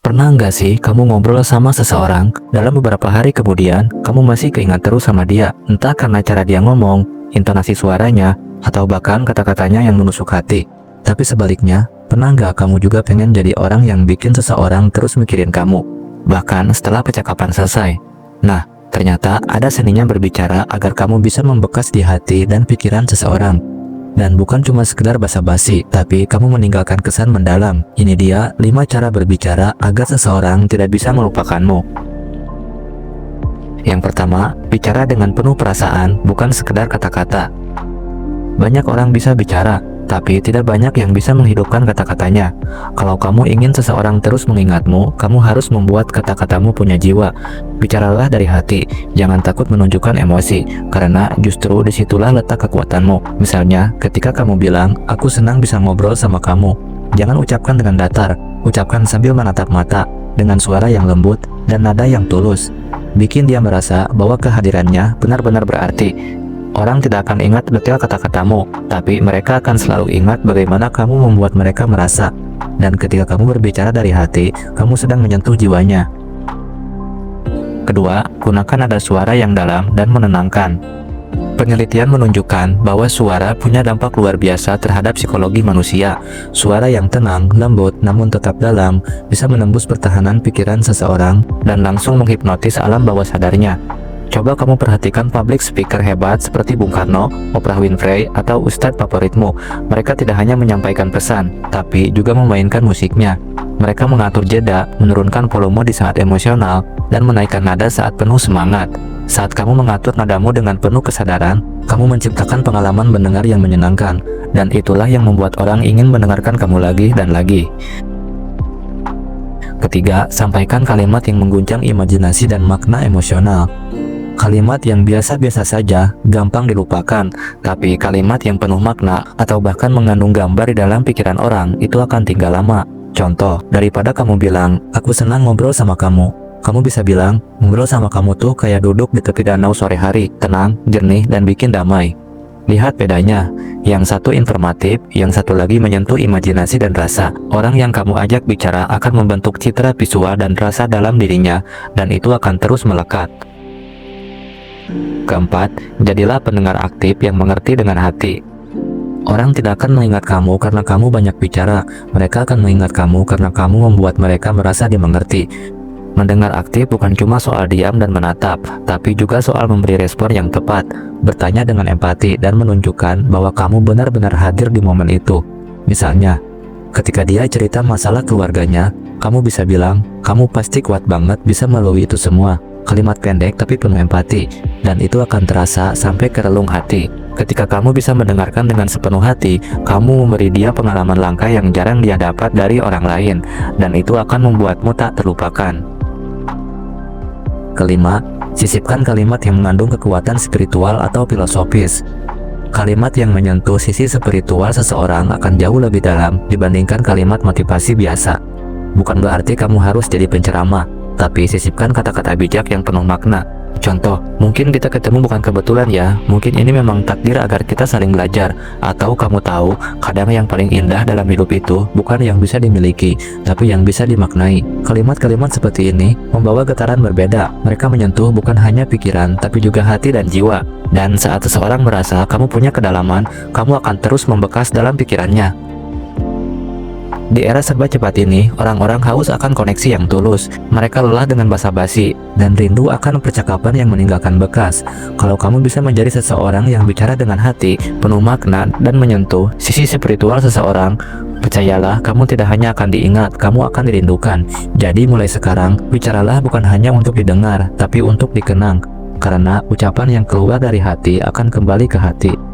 Pernah nggak sih kamu ngobrol sama seseorang, dalam beberapa hari kemudian, kamu masih keingat terus sama dia, entah karena cara dia ngomong, intonasi suaranya, atau bahkan kata-katanya yang menusuk hati. Tapi sebaliknya, pernah nggak kamu juga pengen jadi orang yang bikin seseorang terus mikirin kamu, bahkan setelah percakapan selesai? Nah, ternyata ada seninya berbicara agar kamu bisa membekas di hati dan pikiran seseorang. Dan bukan cuma sekedar basa-basi, tapi kamu meninggalkan kesan mendalam. Ini dia 5 cara berbicara agar seseorang tidak bisa melupakanmu. Yang pertama, bicara dengan penuh perasaan, bukan sekedar kata-kata. Banyak orang bisa bicara, tapi tidak banyak yang bisa menghidupkan kata-katanya. Kalau kamu ingin seseorang terus mengingatmu, kamu harus membuat kata-katamu punya jiwa. Bicaralah dari hati, jangan takut menunjukkan emosi, karena justru disitulah letak kekuatanmu. Misalnya, ketika kamu bilang, "Aku senang bisa ngobrol sama kamu." Jangan ucapkan dengan datar, ucapkan sambil menatap mata, dengan suara yang lembut dan nada yang tulus. Bikin dia merasa bahwa kehadirannya benar-benar berarti. Orang tidak akan ingat detail kata-katamu, tapi mereka akan selalu ingat bagaimana kamu membuat mereka merasa. Dan ketika kamu berbicara dari hati, kamu sedang menyentuh jiwanya. Kedua, gunakan nada suara yang dalam dan menenangkan. Penelitian menunjukkan bahwa suara punya dampak luar biasa terhadap psikologi manusia. Suara yang tenang, lembut, namun tetap dalam, bisa menembus pertahanan pikiran seseorang dan langsung menghipnotis alam bawah sadarnya. Coba kamu perhatikan public speaker hebat seperti Bung Karno, Oprah Winfrey, atau Ustadz favoritmu. Mereka tidak hanya menyampaikan pesan, tapi juga memainkan musiknya. Mereka mengatur jeda, menurunkan volume di saat emosional, dan menaikkan nada saat penuh semangat. Saat kamu mengatur nadamu dengan penuh kesadaran, kamu menciptakan pengalaman mendengar yang menyenangkan, dan itulah yang membuat orang ingin mendengarkan kamu lagi dan lagi. Ketiga, sampaikan kalimat yang mengguncang imajinasi dan makna emosional. Kalimat yang biasa-biasa saja, gampang dilupakan, tapi kalimat yang penuh makna atau bahkan mengandung gambar di dalam pikiran orang itu akan tinggal lama. Contoh, daripada kamu bilang, "Aku senang ngobrol sama kamu," kamu bisa bilang, "Ngobrol sama kamu tuh kayak duduk di tepi danau sore hari, tenang, jernih, dan bikin damai." Lihat bedanya, yang satu informatif, yang satu lagi menyentuh imajinasi dan rasa. Orang yang kamu ajak bicara akan membentuk citra visual dan rasa dalam dirinya, dan itu akan terus melekat. Keempat, jadilah pendengar aktif yang mengerti dengan hati. Orang tidak akan mengingat kamu karena kamu banyak bicara. Mereka akan mengingat kamu karena kamu membuat mereka merasa dimengerti. Mendengar aktif bukan cuma soal diam dan menatap, tapi juga soal memberi respon yang tepat, bertanya dengan empati, dan menunjukkan bahwa kamu benar-benar hadir di momen itu. Misalnya, ketika dia cerita masalah keluarganya, kamu bisa bilang, "Kamu pasti kuat banget bisa melalui itu semua." Kalimat pendek tapi penuh empati, dan itu akan terasa sampai ke relung hati. Ketika kamu bisa mendengarkan dengan sepenuh hati, kamu memberi dia pengalaman langka yang jarang dia dapat dari orang lain, dan itu akan membuatmu tak terlupakan. Kelima, sisipkan kalimat yang mengandung kekuatan spiritual atau filosofis. Kalimat yang menyentuh sisi spiritual seseorang akan jauh lebih dalam dibandingkan kalimat motivasi biasa. Bukan berarti kamu harus jadi penceramah, tapi sisipkan kata-kata bijak yang penuh makna. Contoh, mungkin kita ketemu bukan kebetulan ya, mungkin ini memang takdir agar kita saling belajar. Atau kamu tahu, kadang yang paling indah dalam hidup itu bukan yang bisa dimiliki, tapi yang bisa dimaknai. Kalimat-kalimat seperti ini membawa getaran berbeda. Mereka menyentuh bukan hanya pikiran, tapi juga hati dan jiwa. Dan saat seseorang merasa kamu punya kedalaman, kamu akan terus membekas dalam pikirannya. Di era serba cepat ini, orang-orang haus akan koneksi yang tulus. Mereka lelah dengan basa-basi dan rindu akan percakapan yang meninggalkan bekas. Kalau kamu bisa menjadi seseorang yang bicara dengan hati, penuh makna, dan menyentuh sisi spiritual seseorang, percayalah, kamu tidak hanya akan diingat, kamu akan dirindukan. Jadi mulai sekarang, bicaralah bukan hanya untuk didengar, tapi untuk dikenang. Karena ucapan yang keluar dari hati akan kembali ke hati.